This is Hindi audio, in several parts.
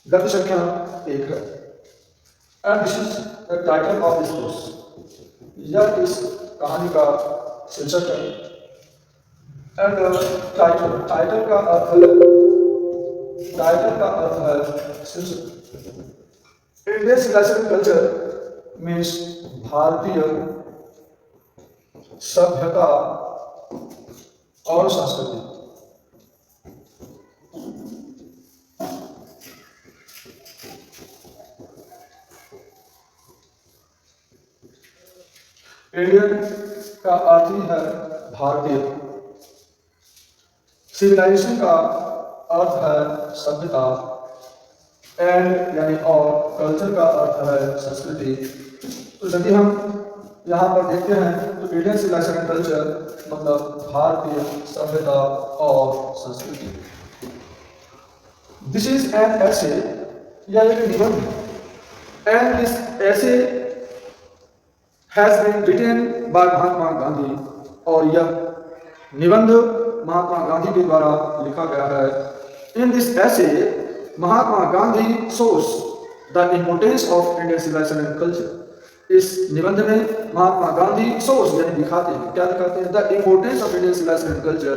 गद्य संख्या 1 है। And this is the title of this course. यह इस कहानी का शीर्षक है। एंड टाइटल का अर्थ है शीर्षक। इंडियन सिविलाइजेशन कल्चर मीन्स भारतीय सभ्यता और संस्कृति। इंडियन का अर्थ ही है भारतीय। सिविलाइजेशन का अर्थ है सभ्यता, एंड यानी और कल्चर का अर्थ है संस्कृति। तो यदि हम यहाँ पर देखते हैं तो इंडियन सिविलाइजेशन एंड कल्चर मतलब भारतीय सभ्यता और संस्कृति। दिस इज एन ऐसे, यह एक निबंध है। एंड दिस ऐसे has been written by Mahatma Gandhi, और यह निबंध महात्मा गांधी के द्वारा लिखा गया है। In this essay Mahatma Gandhi shows the importance of Indian civilisation and culture. इस निबंध में महात्मा गांधी शोज यानी दिखाते हैं, क्या दिखाते हैं? The importance of Indian civilisation and culture,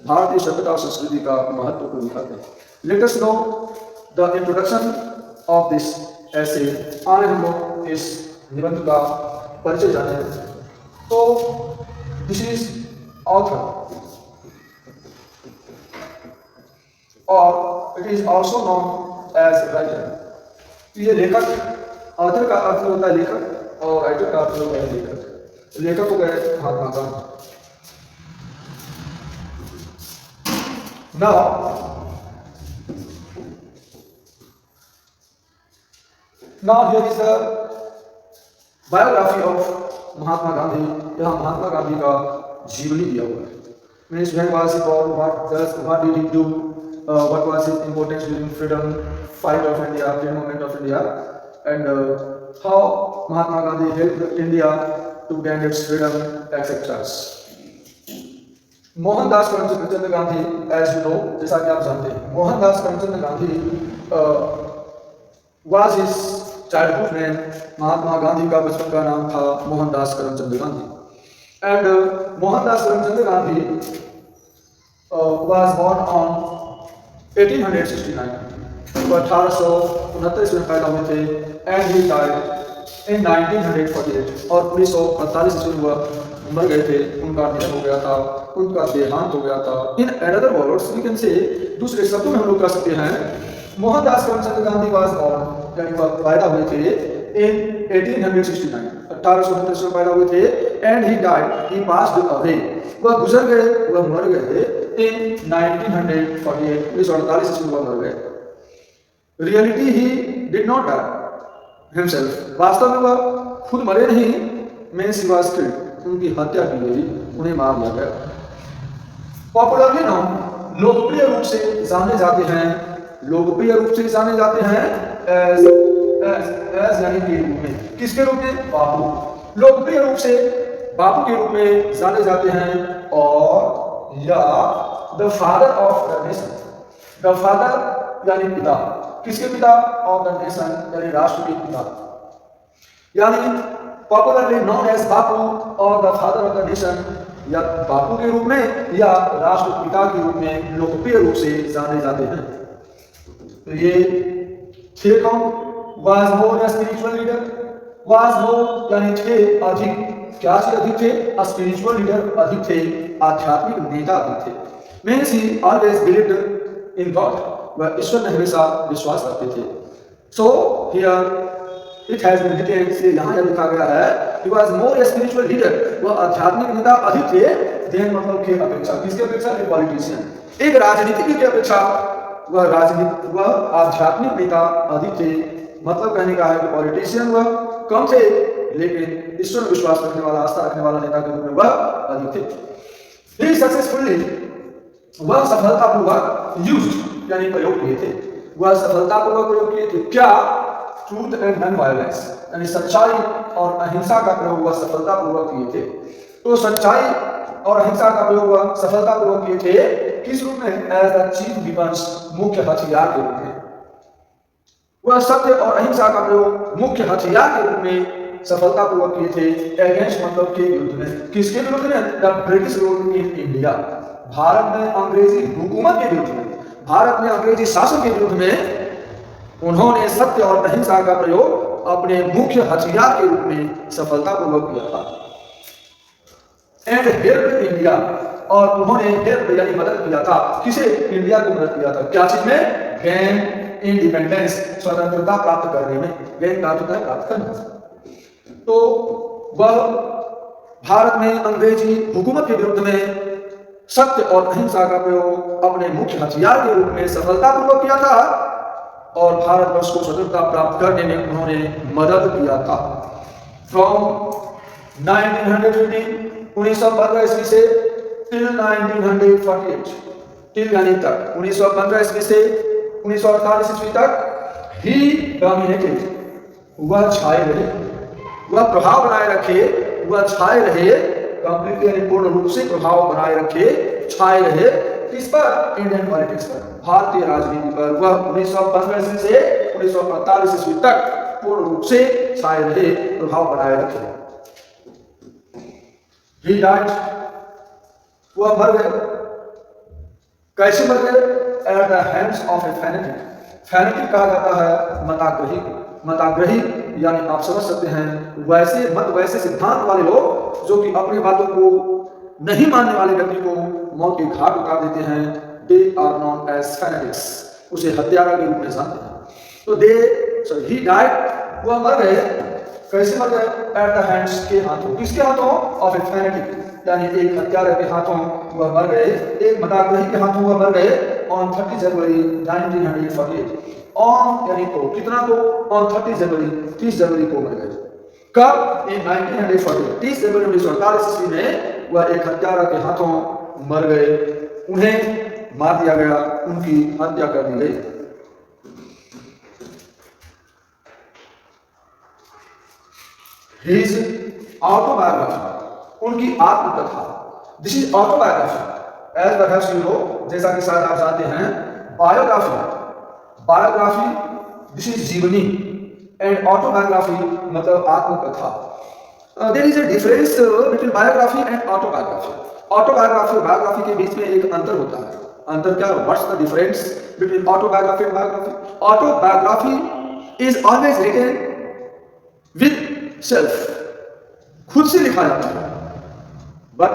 भारतीय सभ्यता और संस्कृति का महत्व को दिखाते हैं। Let us know the introduction of this essay. आने हम लोग इस निबंध का परिचय जाने। तो दिस इज ऑथर और it is also known as writer. ये लेखक, ऑथर का अर्थ होता है लेखक और राइटर का अर्थ होता है लेखक। लेखक हो गए Mahatma Gandhi. Now here is the biography of Mahatma Gandhi. यहाँ महात्मा गांधी का जीवनी दिया हुआ है। Means when was he born, what did he do, what was his importance during freedom fight of India, freedom movement of India, and how Mahatma Gandhi helped India to gain its freedom, etc. Mohandas Karamchand Gandhi, as you know, जैसा कि आप जानते हैं, Mohandas Karamchand Gandhi was his childhood name। Mahatma Gandhi का बचपन का नाम था Mohandas Karamchand Gandhi. And Mohandas Karamchand Gandhi was born on 1869, तो 1869 में पैदा हुए थे। एंड ही डाइड इन 1948, और 1948 ईस्वी में वह मर गए थे। उनका निधन हो गया था, उनका देहांत हो गया था। In another words we can say, दूसरे शब्दों में हम लोग कह सकते हैं, मोहनदास करमचंद गांधी वाज बॉर्न यानी वह पैदा हुए थे इन 1869, 1869 में पैदा हुए थे। And he died, he passed away, वह गुजर गए, वह मर गए इन 1948, 1948 ईस्वी में वह मर गए। Reality he did not die himself, वास्तव में वह खुद मरे नहीं। मींस ही वाज किल्ड, उनकी हत्या की गई, उन्हें मार दिया गया। पॉपुलरली नाउन, लोकप्रिय रूप से जाने जाते हैं, लोकप्रिय रूप से जाने जाते हैं एज यानी के रूप में। किसके रूप में? बापू। लोकप्रिय रूप से बापू के रूप में जाने जाते हैं, और या the father of the nation. The father यानी पिता, किसके पिता? ऑफ द नेशन यानी राष्ट्र के पिता। यानी पॉपुलरली नोन एज बापू और the father of the nation, या बापू के रूप में या राष्ट्रपिता के रूप में लोकप्रिय रूप से जाने जाते हैं। तो ये थे कौन? Was more a spiritual leader, was more यानी थे अधिक, क्या चीज अधिक थे? स्पिरिचुअल लीडर अधिक थे, आध्यात्मिक नेता अधिक थे। Means he always believed in God, वह ईश्वर में हमेशा विश्वास रखते थे। So here it has been written, say यहाँ यह लिखा गया है, he was more a spiritual leader, वह आध्यात्मिक नेता अधिक थे देन मतलब के अपेक्षा। किसके अपेक्षा? एक पॉलिटिशियन, एक राजनीतिज्ञ की अपेक्षा वह आध्यात्मिक नेता अधिक थे। मतलब कहने का है कि पॉलिटिशियन वह कम थे, लेकिन ईश्वर में विश्वास रखने वाला, आस्था रखने वाला नेता के रूप में वह अधिक थे। He successfully, वह सफलतापूर्वक यूज्ड यानी प्रयोग किए थे, वह सफलतापूर्वक प्रयोग किए थे क्या? ट्रूथ एंड नॉन वायलेंस, यानी सच्चाई और अहिंसा का प्रयोग वह सफलतापूर्वक किए थे। तो सच्चाई और अहिंसा का प्रयोग वह सफलतापूर्वक किए थे। किस रूप में? एज द चीफ वेपन्स, मुख्य हथियार के रूप में। वह सत्य और अहिंसा का प्रयोग मुख्य हथियार के रूप में सफलतापूर्वक किए थे अगेंस्ट मतलब के विरुद्ध में। किसके विरुद्ध में? The British rule in India, Bharat में अंग्रेजी हुकूमत के विरुद्ध में, भारत में अंग्रेजी शासन के विरुद्ध में उन्होंने सत्य और अहिंसा का प्रयोग अपने मुख्य हथियार के रूप में सफलतापूर्वक किया था। एंड हेल्प इंडिया, और उन्होंने हेल्प यानी मदद किया था। किसे? इंडिया को मदद किया था। क्या चीज में? गेन इंडिपेंडेंस, स्वतंत्रता प्राप्त करने में, गेन स्वतंत्रता प्राप्त करने। तो वह भारत में अंग्रेजी हुकूमत के विरुद्ध में सत्य और अहिंसा का प्रयोग अपने मुख्य हथियार के रूप में सफलतापूर्वक किया था और भारतवर्ष को स्वतंत्रता प्राप्त करने में उन्होंने मदद किया था। फ्रॉम 1915 ईस्वी से टिल 1948, टिल यानी तक 1915 ईस्वी से 1948 ईस्वी तक ही डोमिनेटेड, वह छाए रहे, वह प्रभाव बनाए रखे, वह छाए रहे, कंप्लीटली पूर्ण रूप से प्रभाव बनाए रखे, छाए रहे। किस पर? इंडियन पॉलिटिक्स पर, भारतीय राजनीति पर। वह 1915 ईस्वी से 1948 ईस्वी तक पूर्ण रूप से छाए रहे, प्रभाव बनाए रखे। He died, वह मर गए। कैसे मर गए? At the hands of a fanatic, fanatic कहा जाता है मताग्रही, मताग्रही यानी आप समझ सकते हैं वैसे मत, वैसे सिद्धांत वाले लोग जो कि अपनी बातों को नहीं मानने वाले व्यक्ति को मौत के घाट उतार देते हैं। They are known as fanatics, उसे हत्यारा के रूप में जानते हैं। तो ही डाइड, वह मर गए। कैसे मर गए? एट द हैंड्स, के हाथों। किसके हाथों? ऑफ ए फैनेटिक, यानी एक हत्यारा के हाथों वह मर गए, एक मताग्रही के हाथों वह मर गए ऑन 30 जनवरी 1948। ऑन यानी को, कितना को? ऑन 30 जनवरी, 30 जनवरी को मर गए। कब? इन 1948, 30 जनवरी 1948 ईस्वी में वह एक हत्यारा के हाथों मर गए, उन्हें मार दिया गया, उनकी हत्या कर दी गई। His autobiography, उनकी आत्मकथा। This is autobiography, as perhaps you know, जैसा कि शायद आप जानते हैं। बायोग्राफी, बायोग्राफी दिस इज जीवनी, एंड ऑटोबायोग्राफी मतलब आत्मकथा। There is a difference between biography and autobiography. Autobiography और बायोग्राफी के बीच में एक अंतर होता है। अंतर क्या? What's the difference between autobiography and biography? Autobiography is always written with self, खुद से लिखा जाता है, but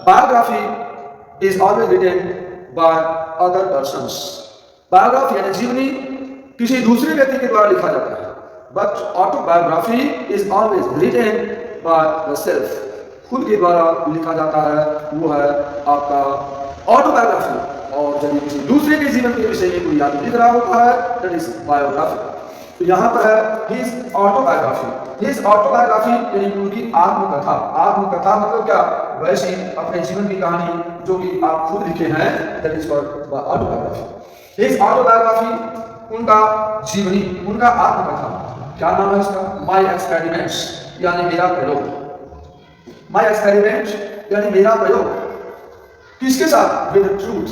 biography is always written by other persons. Biography यानी जीवनी किसी दूसरे व्यक्ति के द्वारा लिखा जाता है, but autobiography is always written by the self, खुद के द्वारा लिखा जाता है, वो है आपका ऑटोबायोग्राफी। और जब किसी दूसरे के जीवन के विषय में कोई आदमी लिख रहा होता है, दैट इज बायोग्राफी। तो यहाँ पर है हिज ऑटोबायोग्राफी। हिज ऑटोबायोग्राफी यानी उनकी आत्मकथा। आत्मकथा मतलब क्या? वैसी अपने जीवन की कहानी जो कि आप खुद लिखे हैं, that is called autobiography. His autobiography उनका जीवनी, उनका आत्मकथा। क्या नाम है इसका? माय एक्सपेरिमेंट्स यानी मेरा प्रयोग। माय एक्सपेरिमेंट यानी मेरा प्रयोग। किसके साथ? विद ट्रूथ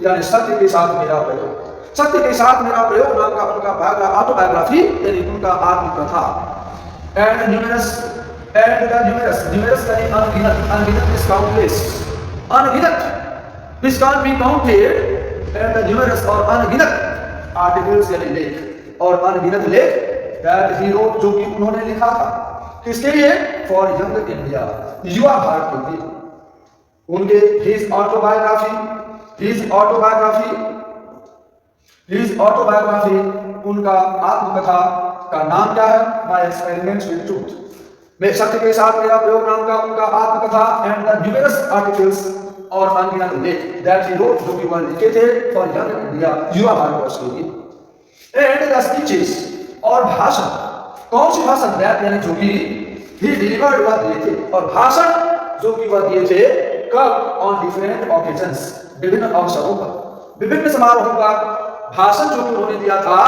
यानी सत्य के साथ मेरा प्रयोग। सत्य के साथ मेरा प्रयोग नाम का उनका ऑटोबायोग्राफी यानी उनका आत्मकथा। And numerous, and the numerous, numerous यानी अनगिनत, अनगिनत इज काउंटलेस, अनगिनत this can't be counted. And the numerous और अनगिनत आर्टिकल्स यानी लेख, और अनगिनत लेख दैट ही रोट जो कि उन्होंने लिखा था। किसके लिए? फॉर यंग इंडिया, युवा भारत के लिए। उनके his autobiography, his autobiography, his autobiography उनका आत्मकथा का नाम क्या है? माय एक्सपेरिमेंट्स विद ट्रूथ, मैं सत्य के साथ मेरा प्रयोग नाम का उनका आत्मकथा। एंड द न्यूमरस आर्टिकल्स और अनगिनत लेख दैट ही रोट जो कि वह लिखे थे फॉर यंग इंडिया, युवा भारतवर्ष के लिए। एंड द स्पीचेस और भाषण, कौन सी भाषण? दैट यानी जो कि ही डिलीवर्ड वह दिए थे, और भाषण जो कि वह दिए थे कब? ऑन डिफरेंट ऑकेजन्स, विभिन्न अवसरों पर, विभिन्न समारोहों पर भाषण जो उन्होंने दिया था,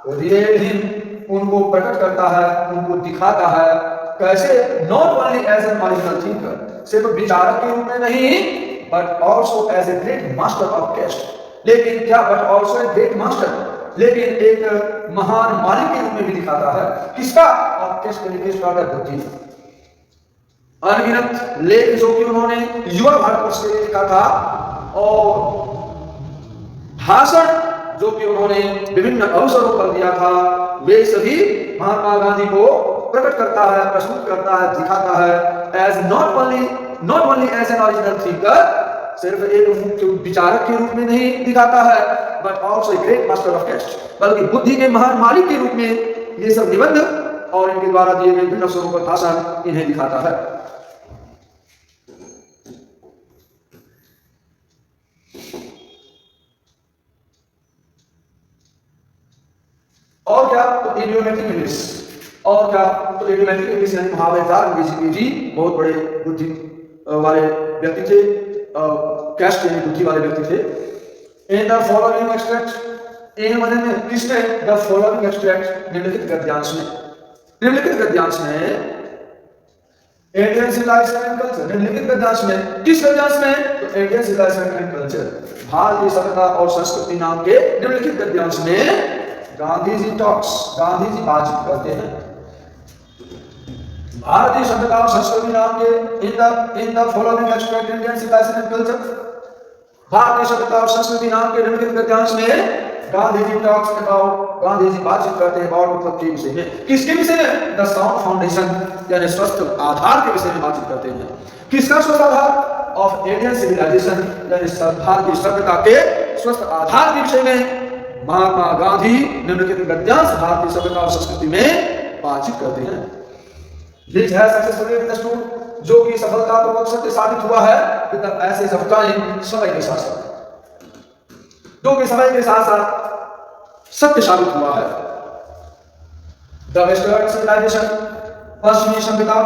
रिवेल हिम उनको प्रकट करता है, उनको दिखाता है। कैसे? Not only as an original thinker, सिर्फ विचारक के रूप में नहीं, but also as a great master of taste. लेकिन क्या? But also a great master, लेकिन एक महान मालिक के रूप में भी दिखाता है। किसका? किस तरीके से बुद्धि। अनगिनत लेख जो कि उन्होंने युवा भारतवर्ष के लिए लिखा था और भाषण जो कि उन्होंने विभिन्न अवसरों पर दिया था, वे सभी महात्मा गांधी को प्रकट करता है, प्रस्तुत करता है, दिखाता है as not only as an original thinker, सिर्फ एक मुख्य विचारक के रूप में नहीं दिखाता है, but also great master of taste, बल्कि बुद्धि के महान मालिक के रूप में ये सब निबंध और इनके द्वारा दिए गए विभिन्न अवसरों पर भाषण इन्हें दिखाता है। और क्या? तो इडियोमेटिक इंग्लिश। और क्या? तो इडियोमेटिक इंग्लिश यानी महावैचार अंग्रेजी भी बहुत बड़े बुद्धि वाले व्यक्ति थे, कैस्ट यानी बुद्धि वाले व्यक्ति थे। इन द फॉलोइंग एक्सट्रैक्ट, इन मदन में किसने? द फॉलोइंग एक्सट्रैक्ट, निम्नलिखित गद्यांश में, निम्नलिखित गद्यांश में इंडियन सिविलाइजेशन एंड कल्चर, निम्नलिखित गद्यांश में, किस गद्यांश में? तो इंडियन सिविलाइजेशन एंड कल्चर, भारतीय सभ्यता और संस्कृति नाम के निम्नलिखित गद्यांश में गांधी जी टॉक्स, गांधी जी बातचीत करते हैं। भारतीय सभ्यता और संस्कृति नाम के in the following extract Indian civilisation and culture, भारतीय सभ्यता और संस्कृति नाम के निम्नलिखित गद्यांश में गांधी जी टॉक्स अबाउट, गांधी जी बातचीत करते हैं अबाउट मतलब के विषय में। किसके विषय में? द साउंड फाउंडेशन यानी स्वस्थ आधार के विषय में बातचीत करते हैं। किसका स्वस्थ आधार? ऑफ इंडियन सिविलाइजेशन यानी भारतीय सभ्यता के स्वस्थ आधार के विषय में महात्मा गांधी निम्नलिखित गद्यांश भारतीय सभ्यता और संस्कृति में बातचीत करते हैं। Which has successfully understood, जो कि सफलतापूर्वक सत्य साबित हुआ है with the passage of time, समय के साथ साथ, जो कि समय के साथ साथ सत्य साबित हुआ है। द वेस्टर्न सिविलाइजेशन, पश्चिमी सभ्यता,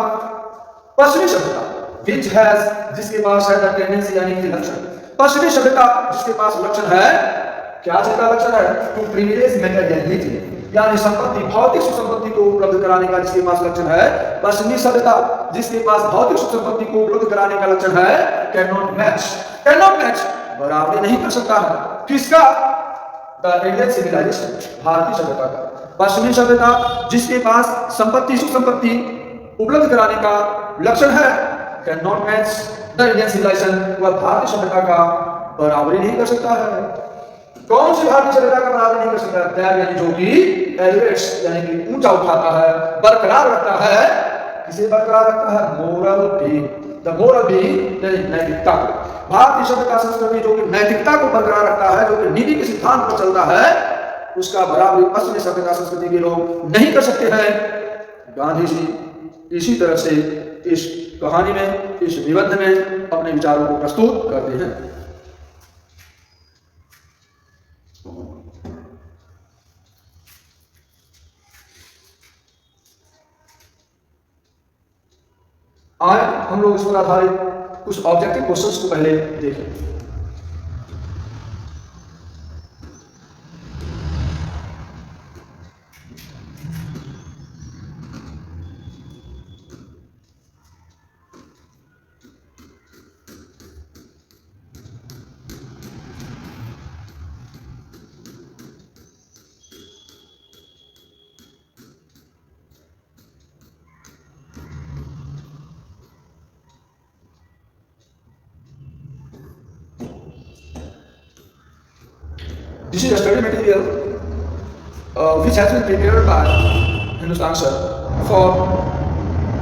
पश्चिमी सभ्यता which has, जिसके पास है द टेंडेंसी यानी कि लक्षण, पश्चिमी सभ्यता जिसके पास लक्षण है, क्या जिसका लक्षण है? टू प्रिविलेज मटेरियलिटी यानी संपत्ति, भौतिक सुख संपत्ति को उपलब्ध कराने का जिसके पास लक्षण है। पश्चिमी सभ्यता जिसके पास भौतिक सुख संपत्ति को उपलब्ध कराने का लक्षण है, कैन नॉट मैच, बराबरी नहीं कर सकता है। किसका? द इंडियन सिविलाइजेशन, भारतीय सभ्यता का। पश्चिमी सभ्यता जिसके पास संपत्ति, सुख संपत्ति उपलब्ध कराने का लक्षण है, can not match the Indian civilisation, वह भारतीय सभ्यता का बराबरी नहीं कर सकता है। कौन सी भारतीय सभ्यता का बराबर नहीं कर सकता? दैट यानी जो कि एलिवेट्स यानी कि ऊंचा उठाता है, बरकरार रखता है। किसे बरकरार रखता है? Moral being, the moral being यानी नैतिकता को। भारतीय सभ्यता संस्कृति जो कि नैतिकता को बरकरार रखता है, जो कि नीति के सिद्धांत पर चलता है, उसका बराबरी पश्चिमी सभ्यता संस्कृति के लोग नहीं कर सकते हैं। गांधी जी इसी तरह से इस कहानी में, इस निबंध में अपने विचारों को प्रस्तुत करते हैं। आज हम लोग इस पर आधारित कुछ ऑब्जेक्टिव क्वेश्चंस को पहले देखें। This is a study material which has been prepared by Hindustan Sir for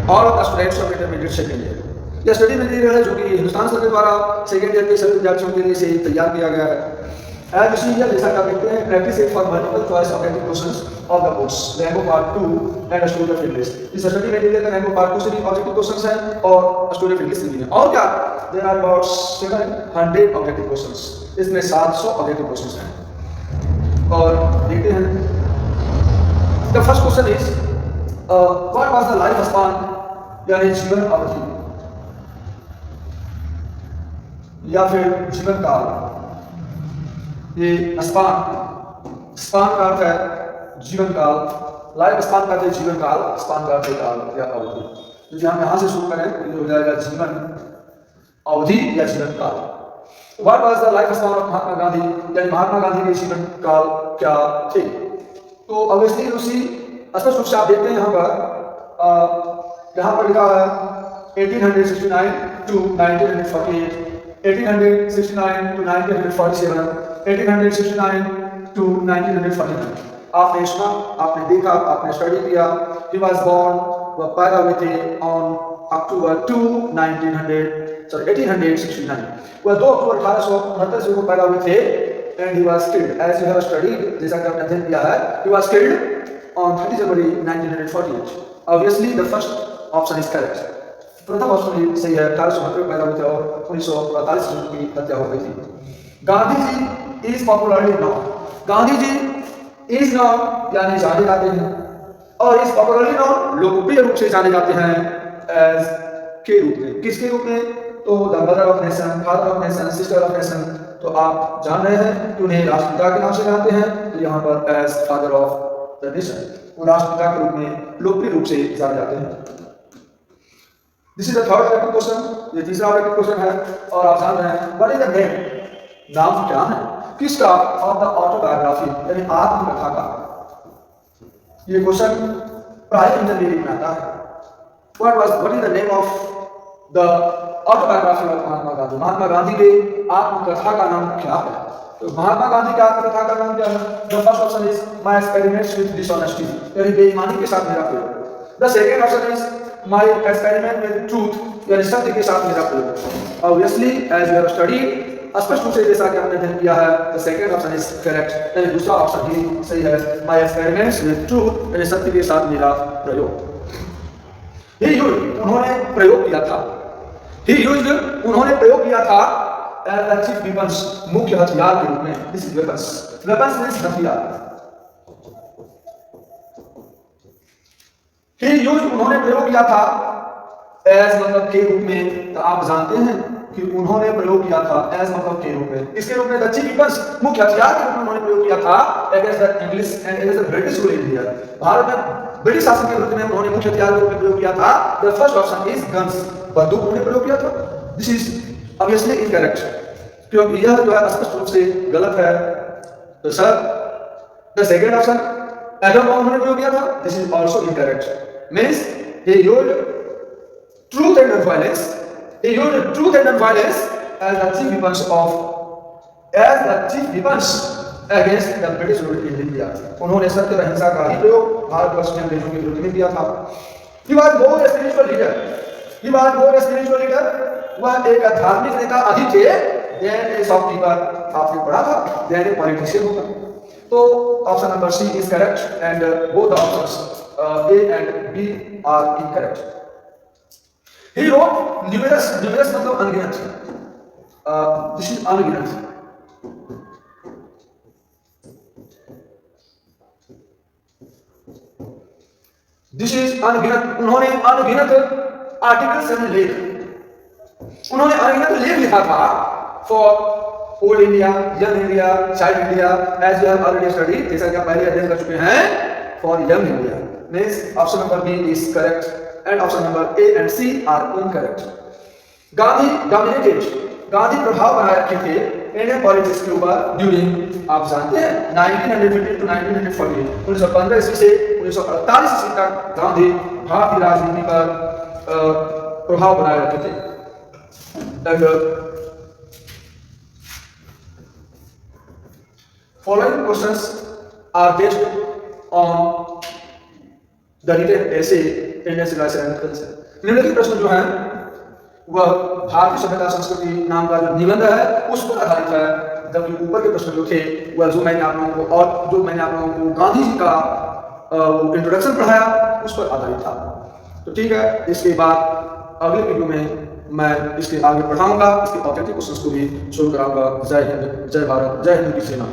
all of the students of intermediate second year. यह स्टडी मटेरियल है जो कि हिंदुस्तान सर के द्वारा सेकेंड ईयर के सभी विद्यार्थियों के लिए से तैयार किया गया है। एज इसी जैसा क्या कहते हैं, practice it for multiple choice objective questions of the course Rainbow part 2 and story of English. इस स्टडी मटेरियल का रैंको पार्ट 2 से भी ऑब्जेक्टिव क्वेश्चंस हैं और स्टोरी ऑफ इंग्लिश से भी है। और क्या, there are about 700 objective questions, इसमें 700 ऑब्जेक्टिव क्वेश्चंस हैं। और देखते हैं, the first question is what was the life span यानी जीवन अवधि या फिर जीवन काल। ये स्पान का अर्थ है जीवन काल, लाइफ स्पान का अर्थ है जीवन काल, स्पान का अर्थ है काल या अवधि। तो हम यहां से शुरू करें तो हो जाएगा जीवन अवधि या जीवन काल। What was the life span of Mahatma Gandhi, यानी महात्मा गांधी के जीवन काल क्या थे। तो ऑब्वियसली उसी स्पष्ट रूप से आप देखते हैं यहाँ पर लिखा है 1869 टू 1948, 1869 टू 1947, 1869 टू 1949। आपने सुना, आपने देखा, आपने स्टडी किया। He was born, वह पैदा हुए थे on October 2, 1869। वह 2 अक्टूबर 1869 को पैदा हुए थे। And he was killed, as you have studied, जैसा कि आपने अध्ययन किया है, he was killed on 30 January 1948। Obviously, the first option is correct। प्रथम ऑप्शन सही है। 1869 में पैदा हुए थे और 1948 में उनकी हत्या हो गई थी। Gandhi ji is popularly known, Gandhi ji is known यानी जाने जाते हैं, और इस पॉपुलरली नॉन लोकप्रिय रूप से जाने जाते हैं एज के रूप में। किसके रूप में? तो the mother of nation, father of nation, sister of nation. तो आप जान रहे हैं कि उन्हें राष्ट्रपिता के नाम से जानते हैं, तो यहाँ पर as father of the nation, वो राष्ट्रपिता के रूप में लोकप्रिय रूप से जाने जाते हैं। This is the third rapid question, ये तीसरा रैपिड क्वेश्चन है, और आप जान रहे हैं व्हाट इज द नेम, नाम क्या है किसका, ऑफ द ऑटोबायोग्राफी यानी आत्मकथा का। ये क्वेश्चन प्राय इंटरमीडिएट में आता है। What is the name of the autobiography of Mahatma Gandhi, Mahatma Gandhi के आत्मकथा का नाम क्या है। तो महात्मा गांधी के आत्मकथा का नाम क्या है? The first option is my experiments with dishonesty, यानी बेईमानी के साथ मेरा प्रयोग। The second option is my experiment with truth, यानी सत्य के साथ मेरा प्रयोग। Obviously as we have studied, स्पष्ट रूप से जैसा कि हमने अध्ययन किया है, the second option is correct, यानी दूसरा ऑप्शन ही सही है। माय एक्सपेरिमेंट्स विद ट्रूथ, यानी सत्य के साथ मेरा प्रयोग। ही यूज्ड, उन्होंने प्रयोग किया था। ही यूज्ड, उन्होंने प्रयोग किया था एज द चीफ वेपन्स, मुख्य हथियार के रूप में। This is weapons, weapons means हथियार। ही यूज्ड, उन्होंने प्रयोग किया था एज मतलब के रूप में। तो आप जानते हैं कि उन्होंने प्रयोग किया था एज मतलब के रूप में। इसके रूप में द चीफ वेपन्स, मुख्य हथियार के रूप में उन्होंने प्रयोग किया था against the English and against the British rule in India. Bharat में ब्रिटिश शासन के विरुद्ध में उन्होंने मुख्य हथियार के रूप में प्रयोग किया था। The first option is guns, बंदूक उन्होंने प्रयोग किया था। दिस इज ऑब्वियसली इनकरेक्ट, क्योंकि यह जो है स्पष्ट रूप से गलत है। तो sir the second option atom bomb उन्होंने प्रयोग किया था। This is also incorrect. Means he used truth and non-violence, he used truth and non-violence as the chief weapons against the British rule in India। उन्होंने सत्य और अहिंसा का ही प्रयोग भारतवर्ष में अंग्रेजों के विरुद्ध में किया था। He was more a spiritual leader, he was more a spiritual leader, वह एक धार्मिक नेता अधिक थे than a shopkeeper, आपने पढ़ा था, than a politician होगा। तो option number C is correct and both options A and B are incorrect. He wrote numerous मतलब अनगिनत, this is अनगिनत। This is अनगिनत, उन्होंने अनगिनत आर्टिकल्स एंड लेख, उन्होंने अनगिनत लेख लिखा था for old India, young India, child India, as we have already studied, जैसा कि आप पहले अध्ययन कर चुके हैं, for young India. Means option number B is correct and option number A and C are incorrect। Gandhi dominated, Gandhi प्रभाव बनाए रखे थे इंडियन पॉलिटिक्स के ऊपर ड्यूरिंग, आप जानते हैं 1915 to 1940, 1915 ईस्वी से 1948 ईस्वी तक गांधी भारतीय राजनीति पर प्रभाव बनाए रखे थे। And following questions are based on the written essay Indian civilisation and culture. निम्नलिखित प्रश्न जो हैं वह भारतीय सभ्यता संस्कृति नाम का जो निबंध है उस पर आधारित है, जबकि ऊपर के प्रश्न जो थे वह जो मैंने आप लोगों को और जो मैंने आप लोगों को गांधी जी का इंट्रोडक्शन पढ़ाया उस पर आधारित था। तो ठीक है, इसके बाद अगले वीडियो में मैं इसके आगे पढ़ाऊंगा, इसके ऑब्जेक्टिव क्वेश्चंस को भी शुरू कराऊंगा। जय हिंद, जय भारत, जय हिंद की सेना।